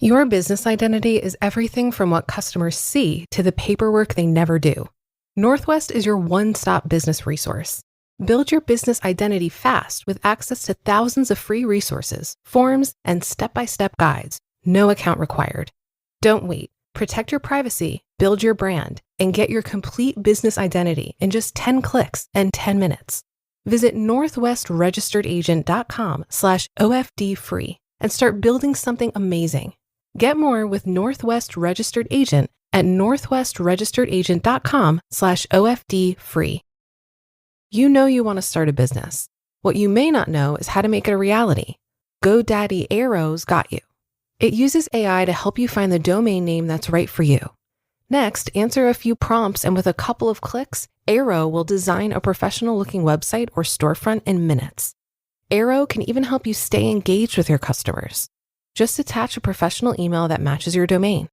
Your business identity is everything from what customers see to the paperwork they never do. Northwest is your one-stop business resource. Build your business identity fast with access to thousands of free resources, forms, and step-by-step guides. No account required. Don't wait. Protect your privacy, build your brand, and get your complete business identity in just 10 clicks and 10 minutes. Visit northwestregisteredagent.com/OFD-free and start building something amazing. Get more with Northwest Registered Agent at northwestregisteredagent.com/OFD-free. You know you want to start a business. What you may not know is how to make it a reality. GoDaddy Arrow's got you. It uses AI to help you find the domain name that's right for you. Next, answer a few prompts, and with a couple of clicks, Arrow will design a professional-looking website or storefront in minutes. Arrow can even help you stay engaged with your customers. Just attach a professional email that matches your domain.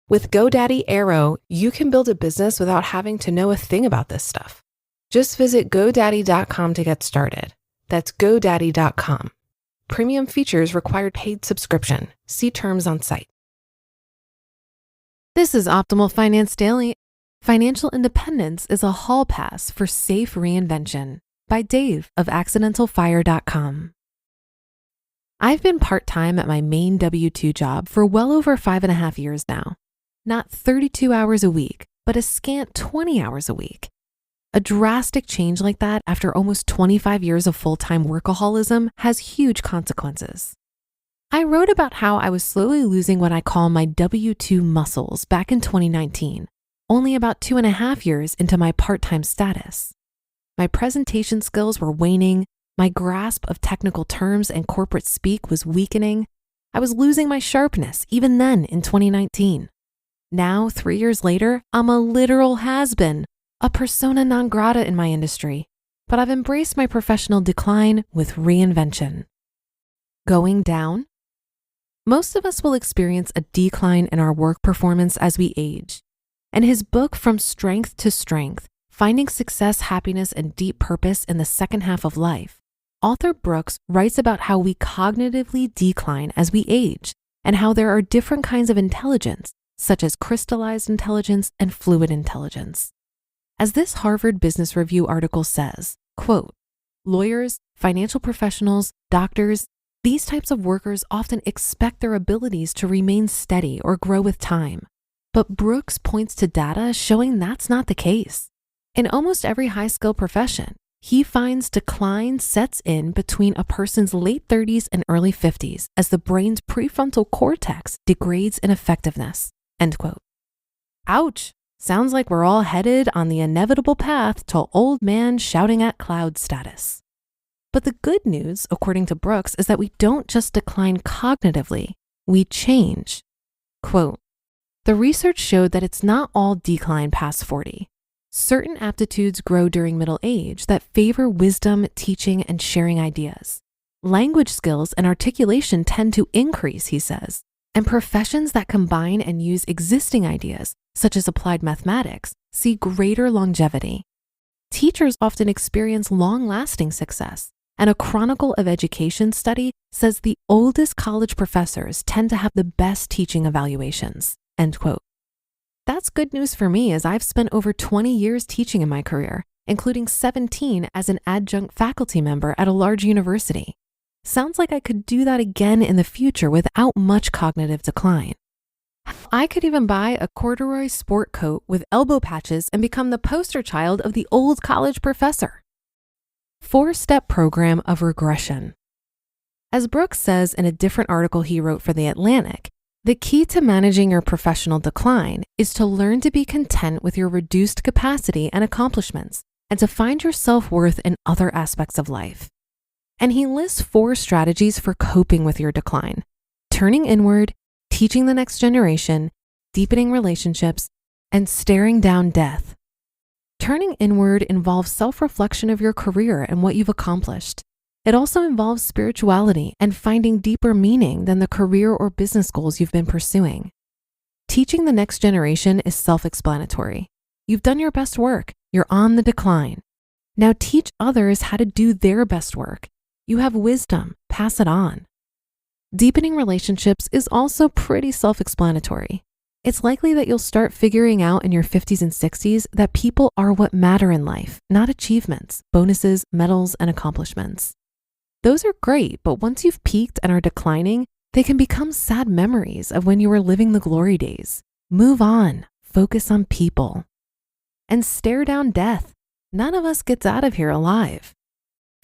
With GoDaddy Arrow, you can build a business without having to know a thing about this stuff. Just visit GoDaddy.com to get started. That's GoDaddy.com. Premium features require paid subscription. See terms on site. This is Optimal Finance Daily. Financial Independence is a hall pass for safe reinvention by Dave of accidentalfire.com. I've been part-time at my main W-2 job for well over 5.5 years now. Not 32 hours a week, but a scant 20 hours a week. A drastic change like that after almost 25 years of full-time workaholism has huge consequences. I wrote about how I was slowly losing what I call my W-2 muscles back in 2019, only about 2.5 years into my part-time status. My presentation skills were waning, my grasp of technical terms and corporate speak was weakening. I was losing my sharpness even then in 2019. Now, 3 years later, I'm a literal has-been, a persona non grata in my industry, but I've embraced my professional decline with reinvention. Going down? Most of us will experience a decline in our work performance as we age. And his book, From Strength to Strength, Finding Success, Happiness, and Deep Purpose in the Second Half of Life, author Brooks writes about how we cognitively decline as we age and how there are different kinds of intelligence, such as crystallized intelligence and fluid intelligence. As this Harvard Business Review article says, quote, lawyers, financial professionals, doctors, these types of workers often expect their abilities to remain steady or grow with time. But Brooks points to data showing that's not the case. In almost every high-skill profession, he finds decline sets in between a person's late 30s and early 50s as the brain's prefrontal cortex degrades in effectiveness, end quote. Ouch! Sounds like we're all headed on the inevitable path to old man shouting at cloud status. But the good news, according to Brooks, is that we don't just decline cognitively, we change. Quote, the research showed that it's not all decline past 40. Certain aptitudes grow during middle age that favor wisdom, teaching, and sharing ideas. Language skills and articulation tend to increase, he says, and professions that combine and use existing ideas, such as applied mathematics, see greater longevity. Teachers often experience long-lasting success, and a Chronicle of Education study says the oldest college professors tend to have the best teaching evaluations, end quote. That's good news for me, as I've spent over 20 years teaching in my career, including 17 as an adjunct faculty member at a large university. Sounds like I could do that again in the future without much cognitive decline. I could even buy a corduroy sport coat with elbow patches and become the poster child of the old college professor. 4-step program of regression. As Brooks says in a different article he wrote for The Atlantic, the key to managing your professional decline is to learn to be content with your reduced capacity and accomplishments, and to find your self-worth in other aspects of life. And he lists 4 strategies for coping with your decline: turning inward, teaching the next generation, deepening relationships, and staring down death. Turning inward involves self-reflection of your career and what you've accomplished. It also involves spirituality and finding deeper meaning than the career or business goals you've been pursuing. Teaching the next generation is self-explanatory. You've done your best work. You're on the decline. Now teach others how to do their best work. You have wisdom. Pass it on. Deepening relationships is also pretty self-explanatory. It's likely that you'll start figuring out in your 50s and 60s that people are what matter in life, not achievements, bonuses, medals, and accomplishments. Those are great, but once you've peaked and are declining, they can become sad memories of when you were living the glory days. Move on, focus on people. And stare down death. None of us gets out of here alive.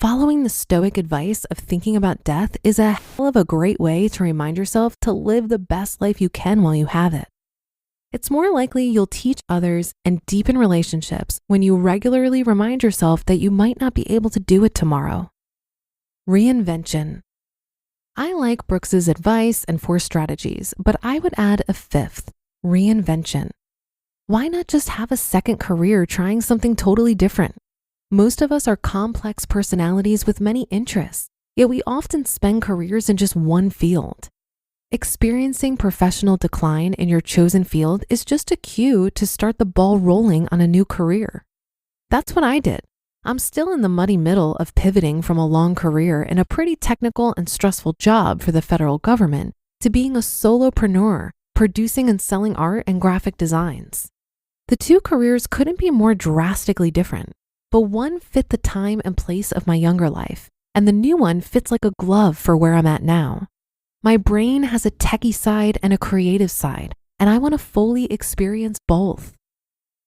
Following the Stoic advice of thinking about death is a hell of a great way to remind yourself to live the best life you can while you have it. It's more likely you'll teach others and deepen relationships when you regularly remind yourself that you might not be able to do it tomorrow. Reinvention. I like Brooks's advice and 4 strategies, but I would add a 5th, reinvention. Why not just have a second career trying something totally different? Most of us are complex personalities with many interests, yet we often spend careers in just one field. Experiencing professional decline in your chosen field is just a cue to start the ball rolling on a new career. That's what I did. I'm still in the muddy middle of pivoting from a long career in a pretty technical and stressful job for the federal government to being a solopreneur, producing and selling art and graphic designs. The 2 careers couldn't be more drastically different, but one fit the time and place of my younger life, and the new one fits like a glove for where I'm at now. My brain has a techie side and a creative side, and I want to fully experience both.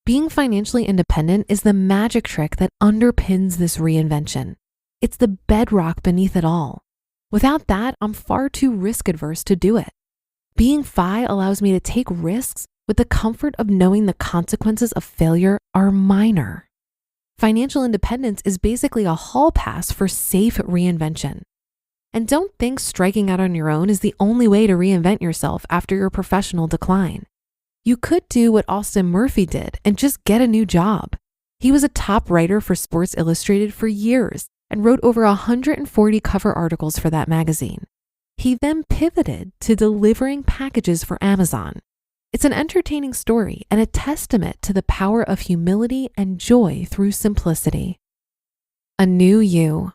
Being financially independent is the magic trick that underpins this reinvention. It's the bedrock beneath it all. Without that, I'm far too risk adverse to do it. Being F.I.R.E allows me to take risks with the comfort of knowing the consequences of failure are minor. Financial independence is basically a hall pass for safe reinvention. And don't think striking out on your own is the only way to reinvent yourself after your professional decline. You could do what Austin Murphy did and just get a new job. He was a top writer for Sports Illustrated for years and wrote over 140 cover articles for that magazine. He then pivoted to delivering packages for Amazon. It's an entertaining story and a testament to the power of humility and joy through simplicity. A new you.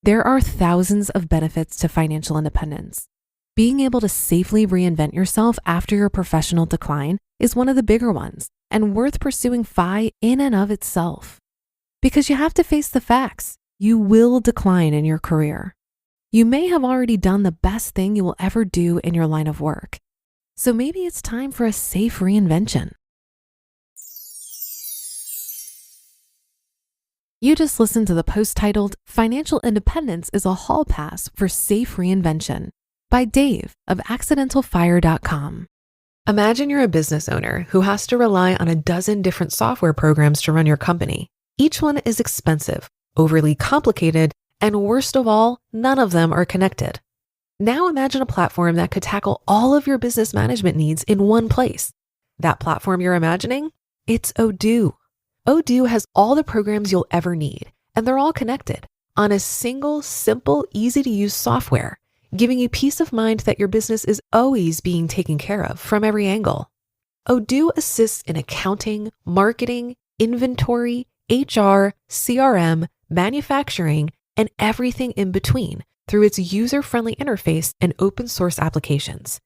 There are thousands of benefits to financial independence. Being able to safely reinvent yourself after your professional decline is one of the bigger ones and worth pursuing F.I.R.E in and of itself. Because you have to face the facts. You will decline in your career. You may have already done the best thing you will ever do in your line of work. So maybe it's time for a safe reinvention. You just listened to the post titled Financial Independence is a Hall Pass for Safe Reinvention by Dave of accidentalfire.com. Imagine you're a business owner who has to rely on a dozen different software programs to run your company. Each one is expensive, overly complicated, and worst of all, none of them are connected. Now imagine a platform that could tackle all of your business management needs in one place. That platform you're imagining? It's Odoo. Odoo has all the programs you'll ever need, and they're all connected on a single, simple, easy-to-use software, giving you peace of mind that your business is always being taken care of from every angle. Odoo assists in accounting, marketing, inventory, HR, CRM, manufacturing, and everything in between through its user-friendly interface and open source applications.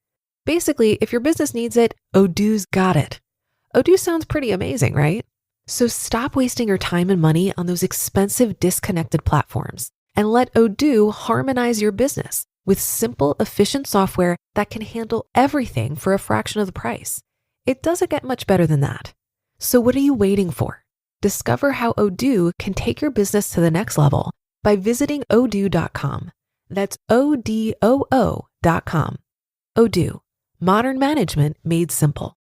Basically, if your business needs it, Odoo's got it. Odoo sounds pretty amazing, right? So stop wasting your time and money on those expensive disconnected platforms and let Odoo harmonize your business with simple, efficient software that can handle everything for a fraction of the price. It doesn't get much better than that. So what are you waiting for? Discover how Odoo can take your business to the next level by visiting odoo.com. That's ODOO.com. Odoo, modern management made simple.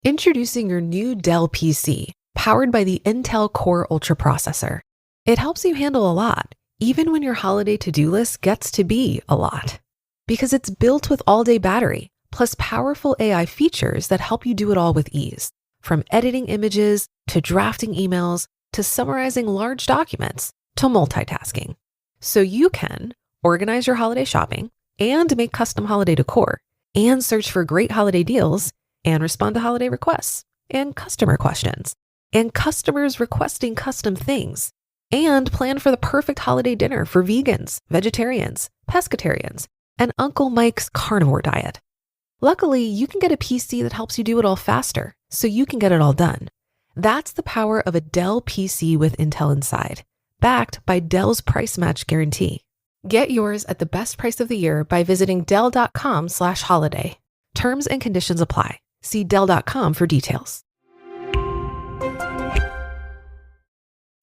Introducing your new Dell PC, powered by the Intel Core Ultra processor. It helps you handle a lot, even when your holiday to-do list gets to be a lot. Because it's built with all-day battery, plus powerful AI features that help you do it all with ease. From editing images, to drafting emails, to summarizing large documents, to multitasking. So you can organize your holiday shopping, and make custom holiday decor, and search for great holiday deals, and respond to holiday requests, and customer questions, and customers requesting custom things, and plan for the perfect holiday dinner for vegans, vegetarians, pescatarians, and Uncle Mike's carnivore diet. Luckily, you can get a PC that helps you do it all faster, so you can get it all done. That's the power of a Dell PC with Intel inside, backed by Dell's price match guarantee. Get yours at the best price of the year by visiting Dell.com/holiday. Terms and conditions apply. See Dell.com for details.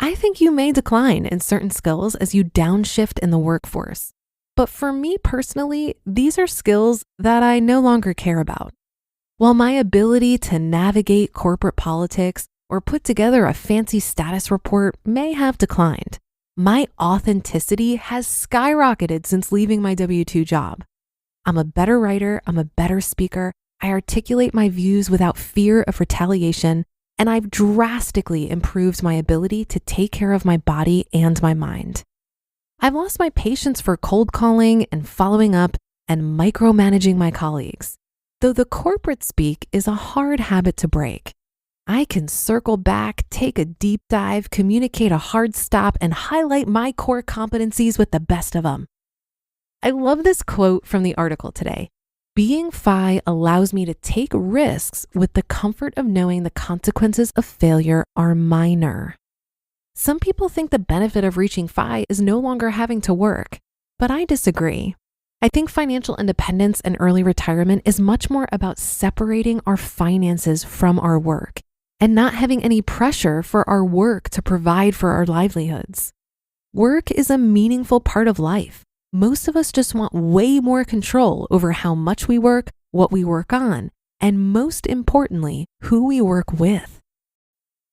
I think you may decline in certain skills as you downshift in the workforce. But for me personally, these are skills that I no longer care about. While my ability to navigate corporate politics or put together a fancy status report may have declined, my authenticity has skyrocketed since leaving my W-2 job. I'm a better writer, I'm a better speaker, I articulate my views without fear of retaliation, and I've drastically improved my ability to take care of my body and my mind. I've lost my patience for cold calling and following up and micromanaging my colleagues. Though the corporate speak is a hard habit to break, I can circle back, take a deep dive, communicate a hard stop, and highlight my core competencies with the best of them. I love this quote from the article today. Being F.I.R.E allows me to take risks with the comfort of knowing the consequences of failure are minor. Some people think the benefit of reaching F.I.R.E is no longer having to work, but I disagree. I think financial independence and early retirement is much more about separating our finances from our work and not having any pressure for our work to provide for our livelihoods. Work is a meaningful part of life. Most of us just want way more control over how much we work, what we work on, and most importantly, who we work with.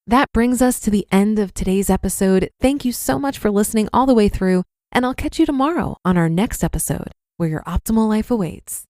That brings us to the end of today's episode. Thank you so much for listening all the way through, and I'll catch you tomorrow on our next episode where your optimal life awaits.